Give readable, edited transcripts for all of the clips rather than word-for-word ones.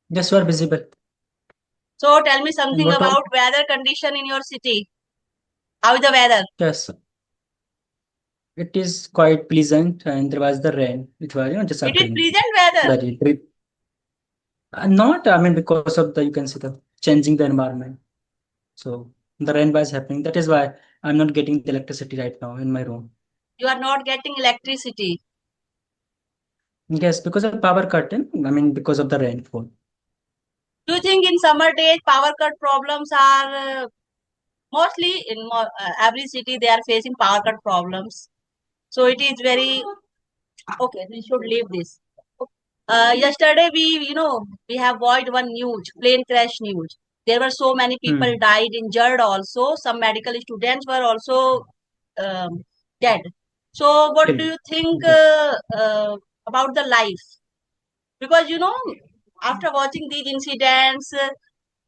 Yes, you are visible. So tell me And something what all? about weather condition in your city. How is the weather? Yes, it is quite pleasant, and there was the rain. It was, just It is appearing. pleasant weather. Very not, I mean, because of the, you can see the changing the environment. So the rain was happening. That is why I'm not getting the electricity right now in my room. You are not getting electricity. Yes, because of power cut. I mean, because of the rainfall. Do you think in summer days power cut problems are mostly in every city they are facing power cut problems? So it is very okay. We should leave this. Yesterday we have watched one news, plane crash news. There were so many people Hmm. died, injured also. Some medical students were also um, dead. So what do Still, you think yes. about the life? Because after watching these incidents,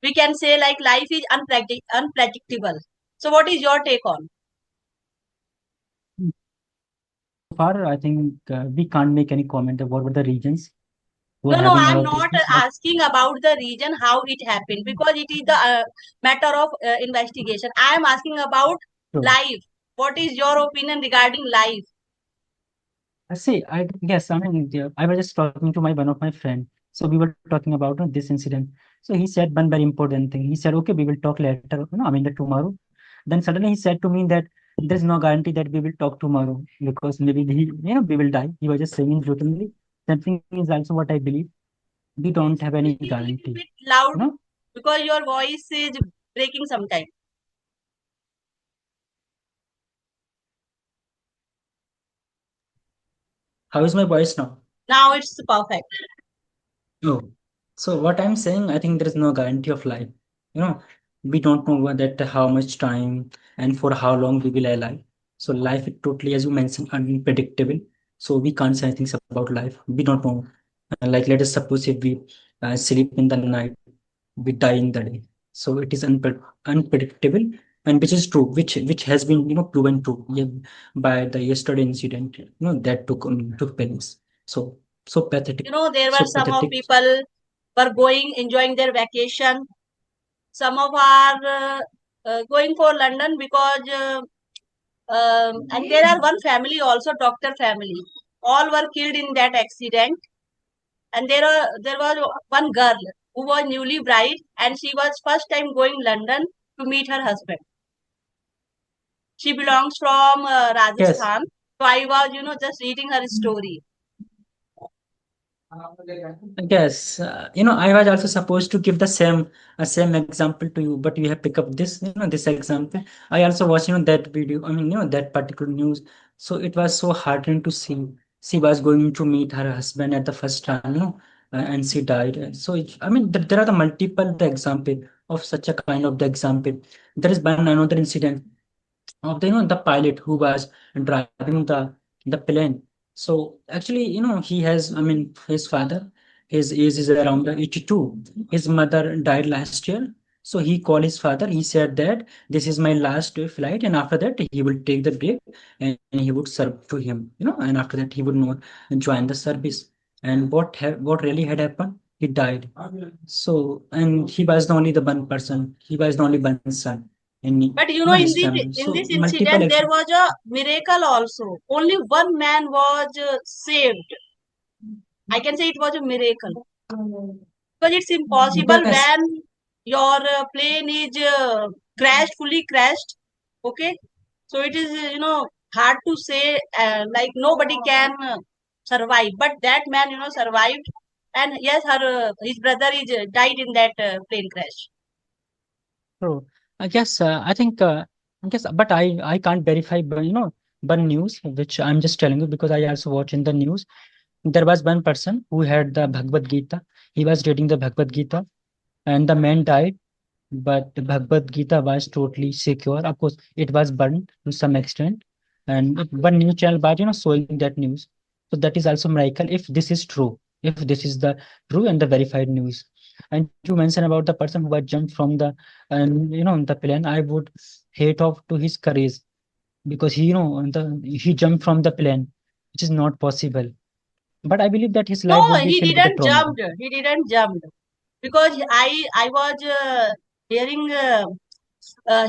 we can say like life is unpredictable. So what is your take on? So far, I think we can't make any comment about what the regions who are No, having a I'm lot of not issues. But asking about the region, how it happened, because it is the matter of investigation. I am asking about so life. What is your opinion regarding life? I see. I guess. I mean, I was just talking to my one of my friend. So we were talking about this incident. So he said one very important thing. He said, "Okay, we will talk later. I mean, the tomorrow." Then suddenly he said to me that there's no guarantee that we will talk tomorrow because maybe we will die. He was just saying it jokingly. That thing is also what I believe. We don't have any Speak a guarantee. little bit loud You know, because your voice is breaking sometime. how is my voice now? Now it's perfect. Oh, so what I'm saying, I think there is no guarantee of life. You know, we don't know that how much time and for how long we will alive. So life is totally, as you mentioned, unpredictable. So we can't say anything about life. We don't know. Like let us suppose if we sleep in the night, we die in the day. So it is unpredictable, and which is true, which has been proven true, yeah, by the yesterday incident that took place. So so pathetic, There were so some of pathetic. people were going, enjoying their vacation. Some of are going for London because and there are one family also, doctor family. All were killed in that accident. And there was one girl who was newly bride, and she was first time going London to meet her husband. She belongs from Yes. Rajasthan. So I was, just reading her story. Yes, I was also supposed to give the same example to you, but you have picked up this example. I also watched, that video. I mean, that particular news. So it was so heartening to see. She was going to meet her husband at the first time, and she died. And so, I mean, there are the multiple the example of such a kind of the example. There is one another incident of the pilot who was driving the plane. So actually, he has, I mean, his father, his age is around 82. His mother died last year. So he called his father. He said that this is my last flight, and after that he will take the break and he would serve to him, and after that he would not join the service. And what really had happened? He died. So, and he was the only the one person. He was the only one son in But his family. in So this multiple incident, there was a miracle also. Only one man was saved. I can say it was a miracle because it's impossible yes, when your plane is crashed, fully crashed. Okay, so it is hard to say. Like nobody can survive, but that man survived, and yes, her his brother is died in that plane crash. so I guess I guess, but I can't verify, but one news which I'm just telling you because I also watch in the news. There was one person who had the Bhagavad Gita. He was reading the Bhagavad Gita, and the man died. But the Bhagavad Gita was totally secure. Of course, it was burned to some extent, and one news channel was showing that news. So that is also miracle if this is true. If this is the true and the verified news. And you mentioned about the person who had jumped from the the plane. I would hate off to his courage because he jumped from the plane, which is not possible. But I believe that his No, life would be he filled with the didn't trauma. jump. He didn't jump. because I was hearing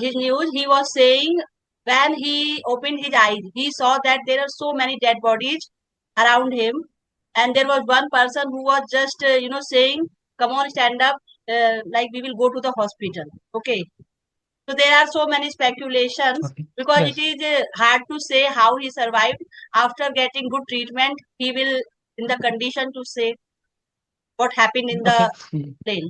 his news. He was saying when he opened his eyes, he saw that there are so many dead bodies around him, and there was one person who was just saying, "Come on, stand up, like we will go to the hospital." Okay, so there are so many speculations Okay. because it Yes. is hard to say how he survived after getting good treatment. He will in the condition to say what happened in Okay. the plane.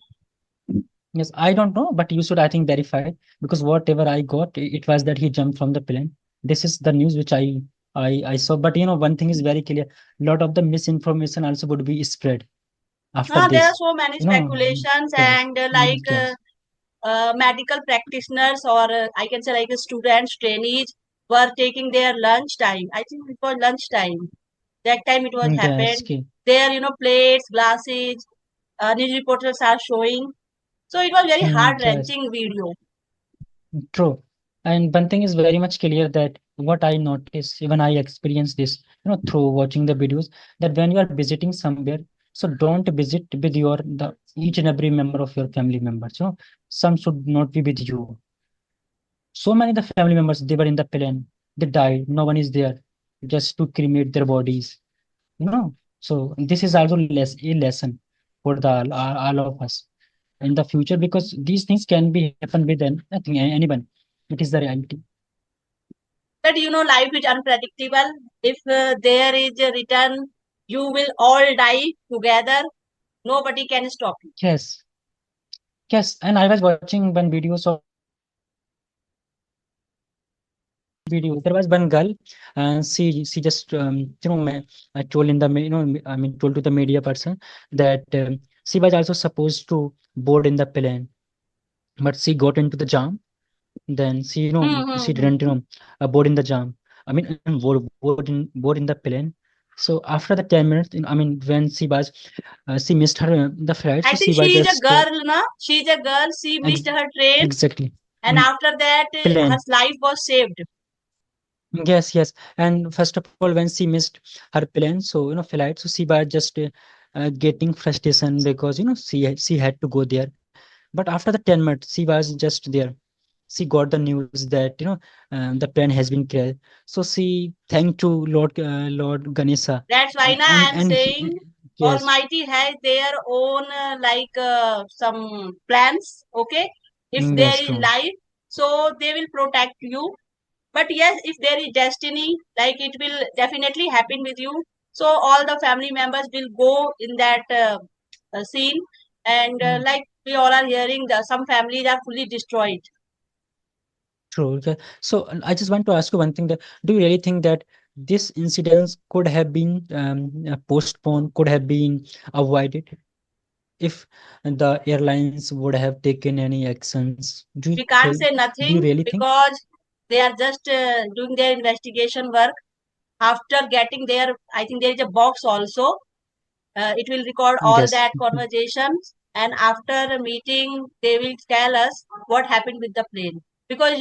Yes, I don't know, but you should, I think, verify because whatever I got, it was that he jumped from the plane. This is the news which I saw. But one thing is very clear: a lot of the misinformation also would be spread after There are this. so many You know, speculations yes, and yes, medical practitioners or I can say like students, trainees were taking their lunch time. I think it was lunch time. That time it was yes, happened. okay, There, plates, glasses, news reporters are showing. So it was very heart yes. wrenching video. True. And one thing is very much clear that what I notice, even I experience this, through watching the videos, that when you are visiting somewhere, so don't visit with the each and every member of your family members. Some should not be with you. So many of the family members, they were in the plane, they died. No one is there just to cremate their bodies. So this is also a lesson for the all of us in the future because these things can be happen with I think anyone. It is the reality. But life is unpredictable. If there is a return, you will all die together. Nobody can stop you. Yes, yes. And I was watching one videos of video. There was one girl, and she just I told in the I mean told to the media person that she was also supposed to board in the plane, but she got into the jam. Then Hmm, she hmm, hmm. didn't board in the jam. I mean board in the plane. So after the 10 minutes, I mean when she missed her the flight, I so think she she was is a just girl, na? She is a girl. She ex missed her train, exactly and in after that, her plane. life was saved. Yes, yes. And first of all, when she missed her plane, so flight, so she was just getting frustration because she had to go there. But after the 10 minutes, she was just there. She got the news that the plane has been crashed. So she thanked to Lord Ganesha, That's why now I am and he saying yes, Almighty has their own some plans. Okay, if there yes, is true, life, so they will protect you. But yes, if there is destiny, like it will definitely happen with you. So all the family members will go in that scene, and mm, like we all are hearing, some families are fully destroyed. true. Okay. So I just want to ask you one thing: that do you really think that this incident could have been postponed, could have been avoided if the airlines would have taken any actions? We can't say Do you nothing really think? because they are just doing their investigation work. After getting there, I think there is a box also. It will record all Yes. that conversations, and after a meeting, they will tell us what happened with the plane. Because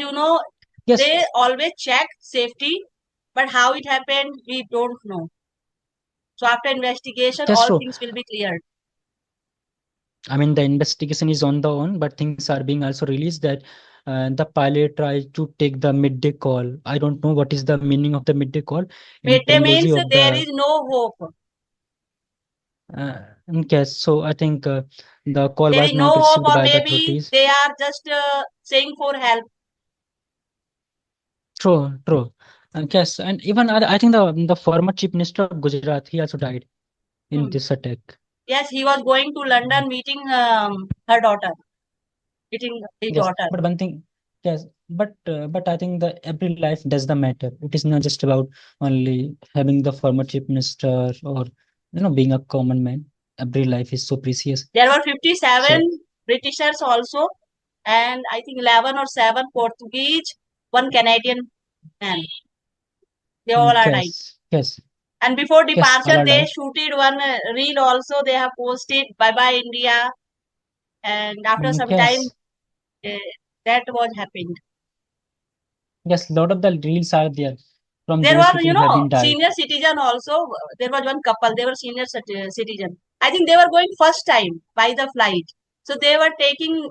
Yes. they always check safety, but how it happened, we don't know. So after investigation, That's all true. things will be cleared. I mean, the investigation is on the on, but things are being also released that the pilot tried to take the midday call. I don't know what is the meaning of the midday call in It terminology means of there the is no hope. case. So I think the call There was is no not hope, received or by the maybe authorities. they are just saying for help. True, true. Yes, and even I think the former chief minister of Gujarat, he also died in Hmm. this attack. Yes, he was going to London meeting her daughter, meeting his Yes, daughter. but one thing, yes, but I think the every life does the matter. It is not just about only having the former chief minister or being a common man. Every life is so precious. There were So 57 Britishers also, and I think 11 or 7 Portuguese, one Canadian man. They all are died. yes, yes, And before yes, all departure, are they died. shooted one reel also. They have posted "Bye Bye India," and after some time, Yes, uh, that was happened. yes. Lot of the reels are there from There those were, people who have been died. senior citizen also. There was one couple. They were senior citizen. I think they were going first time by the flight. So they were taking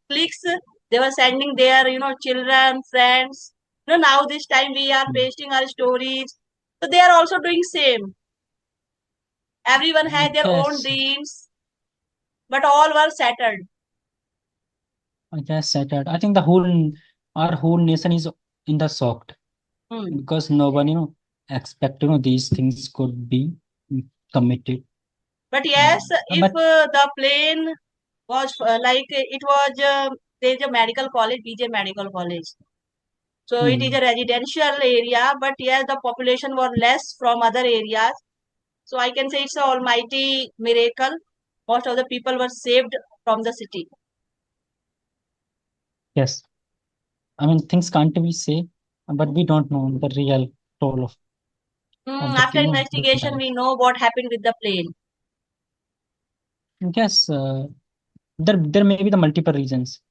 clicks. They were sending their, children, friends. Now this time we are Mm. pasting our stories. So they are also doing same. Everyone had their own Yes, dreams, but all were settled. I guess that I think the whole our whole nation is in the shocked Hmm. because no one expect these things could be committed. But yes, if But the plane was like it was, there is a medical college, BJ Medical College. So it is mm, a residential area, but yes, the population was less from other areas. So I can say it's an almighty miracle. Most of the people were saved from the city. yes, I mean things can't be say, but we don't know the real toll of the After the investigation, life. we know what happened with the plane. Yes, there may be the multiple reasons.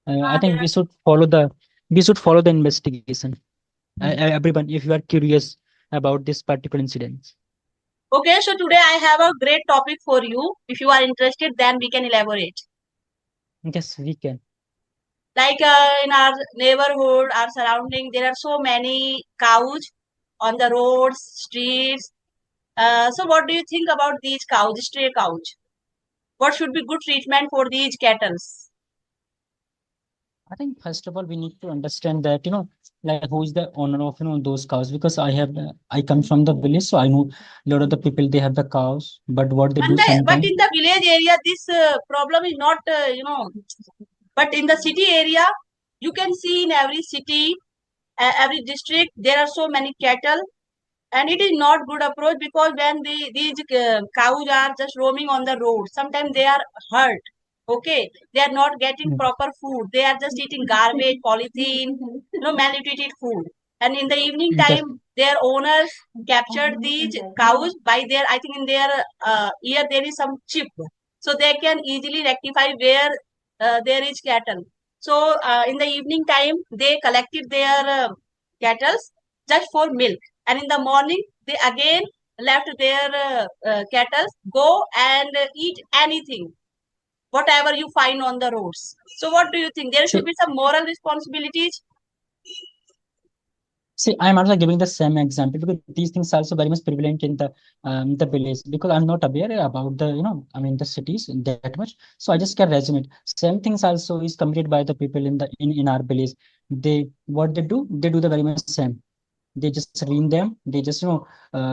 I There think are. we should follow the investigation. Hmm. Everyone, if you are curious about this particular incident, Okay, so today I have a great topic for you. If you are interested, then we can elaborate. yes, we can. Like in our neighborhood, our surrounding, there are so many cows on the roads, streets. So what do you think about these cows, stray cows? What should be good treatment for these cattle? I think first of all we need to understand that like who is the owner of those cows because I come from the village, so I know a lot of the people they have the cows, but what they do But sometimes. in the village area, this problem is not, but in the city area, you can see in every city, every district, there are so many cattle, and it is not good approach because when these cows are just roaming on the road, sometimes they are hurt. Okay, they are not getting Mm, proper food. They are just eating garbage, polythene, malnutrited food. And in the evening yes, time, their owners captured these cows by their, I think in their ear there is some chip, so they can easily rectify where there is cattle. So in the evening time, they collected their cattle just for milk, and in the morning they again left their cattle go and eat anything whatever you find on the roads. So what do you think, there should see, be some moral responsibilities? see, I'm also giving the same example because these things also very much prevalent in the village because I'm not aware about the I mean the cities that much, so I just can resonate. Same things also is committed by the people in our village. They what they do the very much same. They just ream them, they just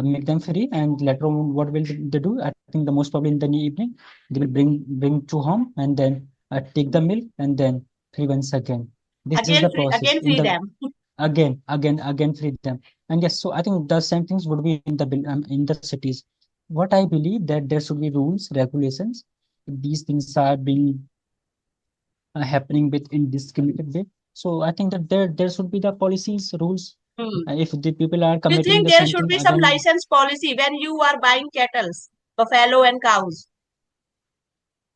make them free, and later on what will they do? I think the most probably in the evening they will bring to home and then take the milk and then free once again. This is the process Again in free the them. again free them. And yes, so I think the same things would be in the cities. What I believe that there should be rules, regulations. If these things are being happening with indiscriminate way, so I think that there should be the policies, rules. Hmm. If the people are You committing think the there same should thing be some again, license policy when you are buying cattle, buffalo and cows?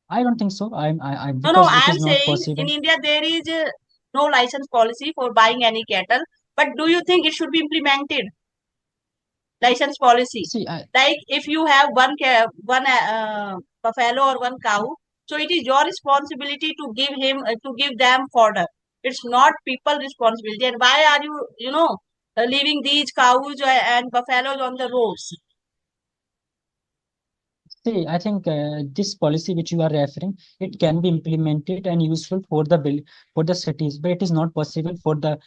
I don't think so. No, no, Because I it am is not saying in possible. India there is no license policy for buying any cattle. But do you think it should be implemented, license policy? See, Like if you have one buffalo or one cow, so it is your responsibility to give him to give them fodder. It's not people responsibility. And why are you, leaving these cows and buffaloes on the roads? see, I think this policy which you are referring, it can be implemented and useful for the for the cities, but it is not possible for the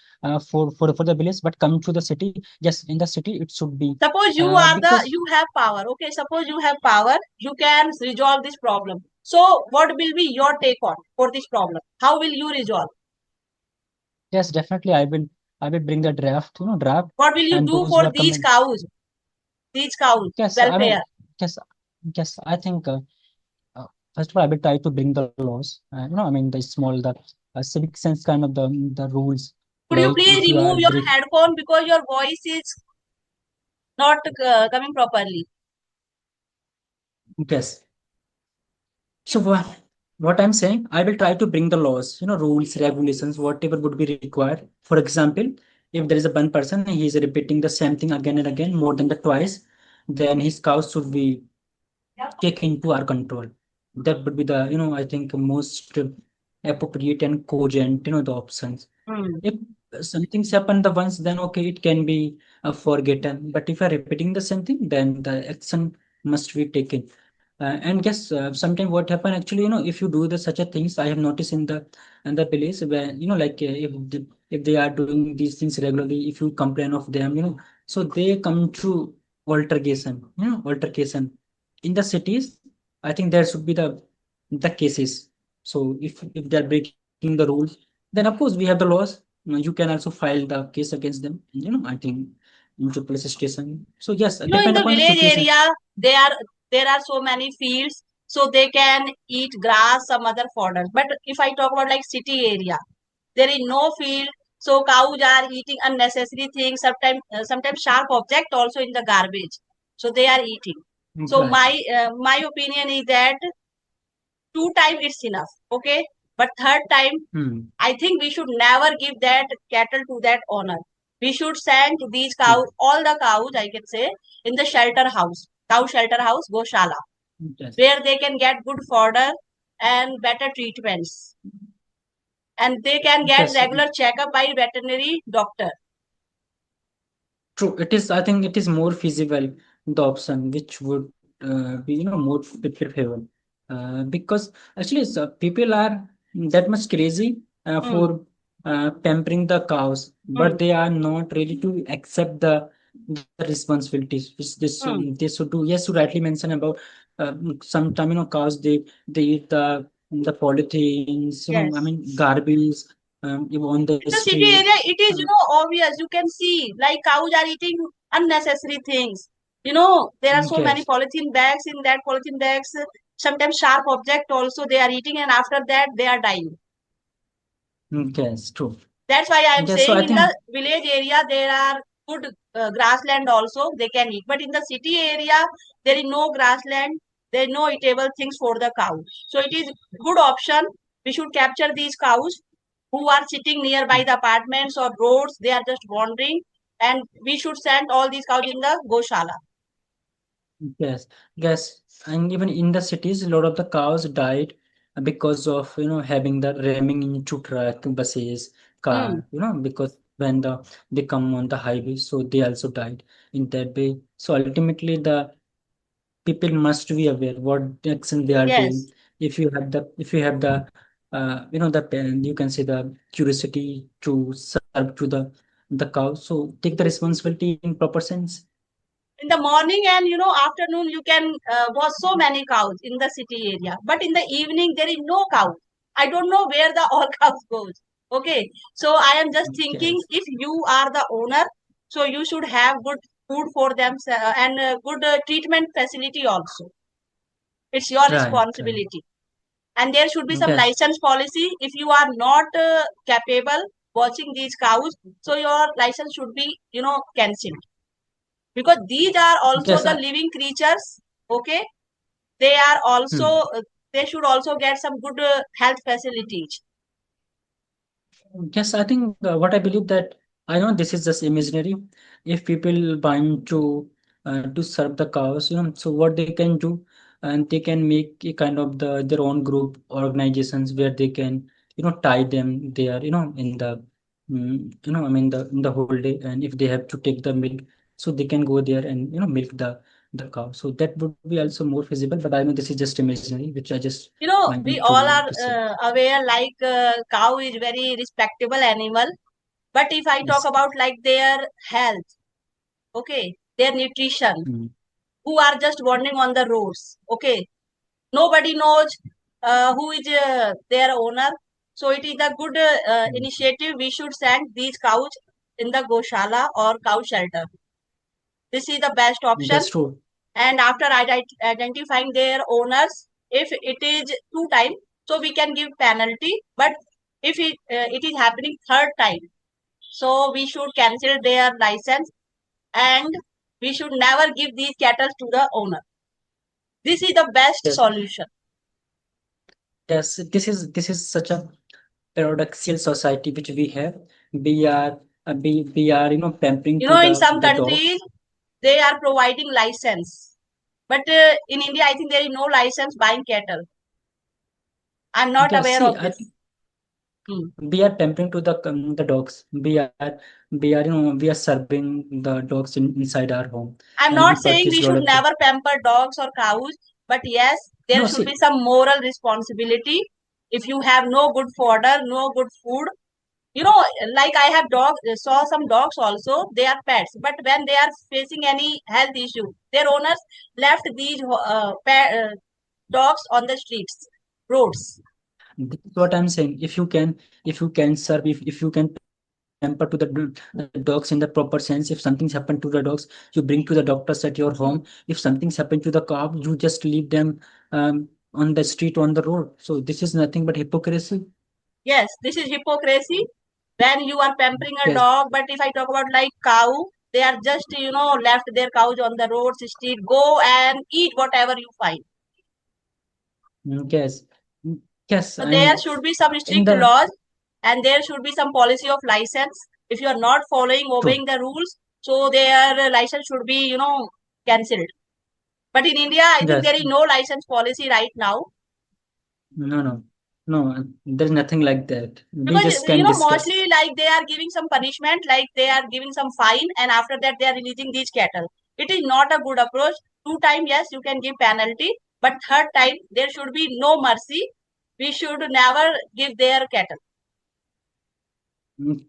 for the village. But coming to the city, yes, in the city it should be Suppose because you have power. Okay, suppose you have power, you can resolve this problem. So what will be your take on for this problem? How will you resolve? yes, definitely I will bring the draft, What will you and do those who for are these coming. cows? These cows Yes, I welfare. mean yes, yes, I think. Uh, First of all, I will try to bring the laws. I mean the small, the civic sense kind of the rules. Could you Like please if you are remove your break, headphone because your voice is not coming properly? yes. So what I'm saying, I will try to bring the laws, rules, regulations, whatever would be required. For example, if there is a one person, he is repeating the same thing again and again more than the twice, then his cows should be taken into our control. That would be the, I think most appropriate and cogent, the options. Hmm. If something's happened the once, then okay, it can be forgotten. But if you're repeating the same thing, then the action must be taken. And yes, sometimes what happen actually, if you do the such a things, I have noticed in the place where, like if they are doing these things regularly, if you complain of them, so they come to altercation, altercation. In the cities, I think there should be the cases. So if they're breaking the rules, then of course we have the laws. You can also file the case against them. I think into police station. So yes, In depend the upon the village situation. area, there are so many fields, so they can eat grass, some other fodder. But if I talk about like city area, there is no field, so cows are eating unnecessary things. Sometimes sharp object also in the garbage, so they are eating. So Right. my opinion is that two time it's enough, okay. But third time, Hmm. I think we should never give that cattle to that owner. We should send these True. cows, all the cows, I can say, in the shelter house, cow shelter house, Goshala, Yes. where they can get good fodder and better treatments. And they can get Yes. regular checkup by veterinary doctor. True. It is. I think it is more feasible the option which would be more preferable because actually people are that much crazy Hmm. for pampering the cows, Hmm. but they are not ready to accept the responsibilities which Hmm. they should do. Yes, you rightly mentioned about sometime cows they eat the polythenes, I Yes. mean garbage on the In the city street. area, it is, Uh, obvious. You can see, like cows are eating unnecessary things. There are so many yes. polythene bags. In that polythene bags, sometimes sharp object also they are eating, and after that they are dying. Yes, true. That's why I am Yes, so saying I in the think village area there are good grassland also they can eat. But in the city area there is no grassland. There is no eatable things for the cow. So it is good option. We should capture these cows who are sitting nearby the apartments or roads. They are just wandering, and we should send all these cows in the Goshala. yes, yes, and even in the cities, a lot of the cows died because of having the ramming into truck, buses, Hmm. car, because when they come on the highway, so they also died in that way. So ultimately, the people must be aware what action they are doing. Yes. If you have the you can say the curiosity to serve to the cow, so take the responsibility in proper sense. In the morning and afternoon you can watch so many cows in the city area, but in the evening there is no cow. I don't know where the all cows goes. Okay, so I am just thinking, Yes, if you are the owner, so you should have good food for them, and good treatment facility also. It's your right, right. responsibility, and there should be some Yes, license policy. If you are not capable watching these cows, so your license should be cancelled, because these are also yes, the living creatures. Okay, they are also hmm. they should also get some good health facilities. Yes, I think what I believe that I know this is just imaginary. If people bind to serve the cows, so what they can do, and they can make a kind of their own group organizations where they can tie them there, in the I mean in the whole day, and if they have to take the milk, so they can go there and milk the cow. So that would be also more feasible. But I know this is just imaginary, which I just We mind all to are say. aware, like cow is very respectable animal. But if I talk Yes. about like their health, okay, their nutrition, Mm. who are just wandering on the roads, okay, nobody knows who is their owner. So it is a good Mm. initiative. We should send these cows in the goshala or cow shelter. This is the best option. That's true. And after identifying their owners, if it is two time, so we can give penalty. But if it is happening third time, so we should cancel their license, and we should never give these cattle to the owner. This is the best Yes. solution. Yes, this is such a paradoxical society which we have. We are pampering to In some the dogs. countries they are providing license, but in India I think there is no license buying cattle. I'm not Yes, aware see, of I this. Hmm. we are tempting to the dogs. We are we are serving the dogs inside our home, I'm and we not saying purchase we a lot should of food. never pamper dogs or cows, but yes, there No, should be see, some moral responsibility. If you have no good fodder, no good food, you know, like I have dogs, saw some dogs also, they are pets, but when they are facing any health issue, their owners left these dogs on the streets, roads. this is what I'm saying. If you can serve, if you can pamper to the dogs in the proper sense. If something's happened to the dogs, you bring to the doctors at your home. If something's happened to the cow, you just leave them on the street, on the road. So this is nothing but hypocrisy. Yes, this is hypocrisy when you are pampering a Yes, dog. But if I talk about like cow, they are just left their cows on the roads, street, go and eat whatever you find. yes, yes. So I there mean, should be some in strict the laws, and there should be some policy of license. If you are not following, true. obeying the rules, so their license should be cancelled. But in India, I think Yes, there is no license policy right now no, no, no. There's nothing like that. We because just can discuss. mostly like they are giving some punishment, like they are giving some fine, and after that they are releasing these cattle. It is not a good approach. Two time, yes, you can give penalty, but third time there should be no mercy. We should never give their cattle.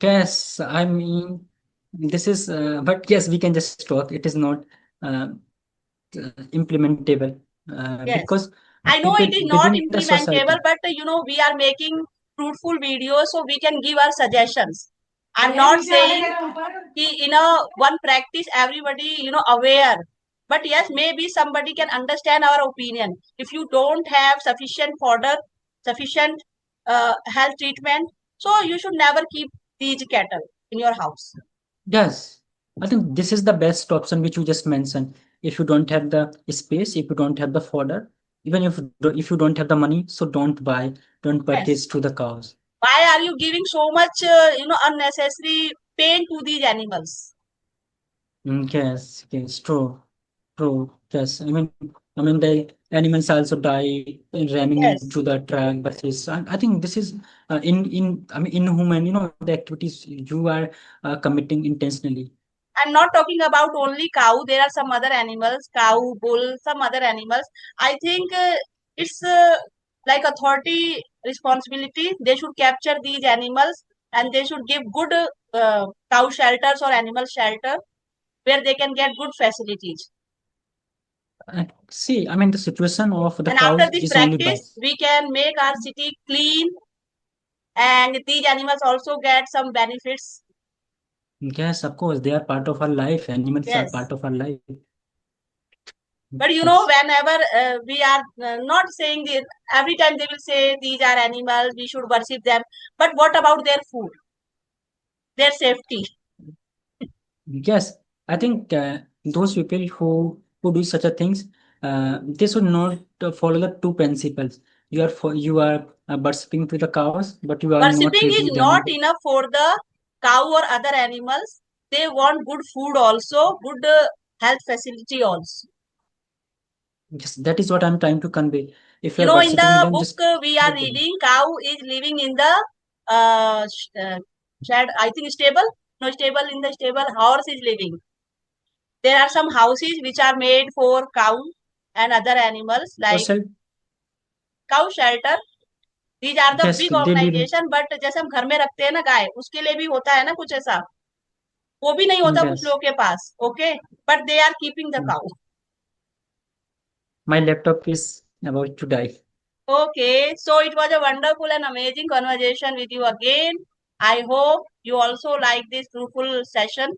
Yes, I mean, this is, but yes, we can just talk. It is not uh, implementable Yes, because I know people it is not within the society. implementable, but we are making fruitful videos, so we can give our suggestions. I'm not saying in a one practice everybody aware, but yes, maybe somebody can understand our opinion. If you don't have sufficient fodder, sufficient health treatment, so you should never keep these cattle in your house. Yes, I think this is the best option which you just mentioned. If you don't have the space, if you don't have the fodder, even if you don't have the money, so don't purchase Yes, to the cows. why are you giving so much unnecessary pain to these animals? Yes, yes, true, true. Yes, I mean the animals also die ramming into Yes, the track buses. I think this is I mean inhuman. The activities you are committing intentionally. I'm not talking about only cow. There are some other animals, cow, bull, some other animals. I think it's like authority responsibility. They should capture these animals and they should give good cow shelters or animal shelter where they can get good facilities. See, I mean the situation of the And after cows this is only practice, bus. we can make our city clean and these animals also get some benefits. Yes, of course, they are part of our life. Animals are part Yes. of our life. But Yes. whenever we are not saying this, every time they will say these are animals, we should worship them. But what about their food, their safety? Yes, I think those people who do such a things, they should not follow the two principles. You are worshipping to the cows, but you are not Worshipping treating is them not with enough for the cow or other animals. They want good food also, good health facility also. yes, that is what I'm trying to convey. If you are In worshipping the them, book just we are treat them. reading, cow is living in the shed, I think stable. No stable in the stable. Horse is living. There are some houses which are made for cow and other animals like Yourself, cow shelter. These are the yes, big they live. organization, but जैसे हम घर में रखते हैं ना गाय, उसके लिए भी होता है ना कुछ ऐसा, वो भी नहीं होता कुछ Yes. लोगों के पास. Okay, but they are keeping the cow. My laptop is about to die. Okay, so it was a wonderful and amazing conversation with you again. I hope you also like this fruitful session.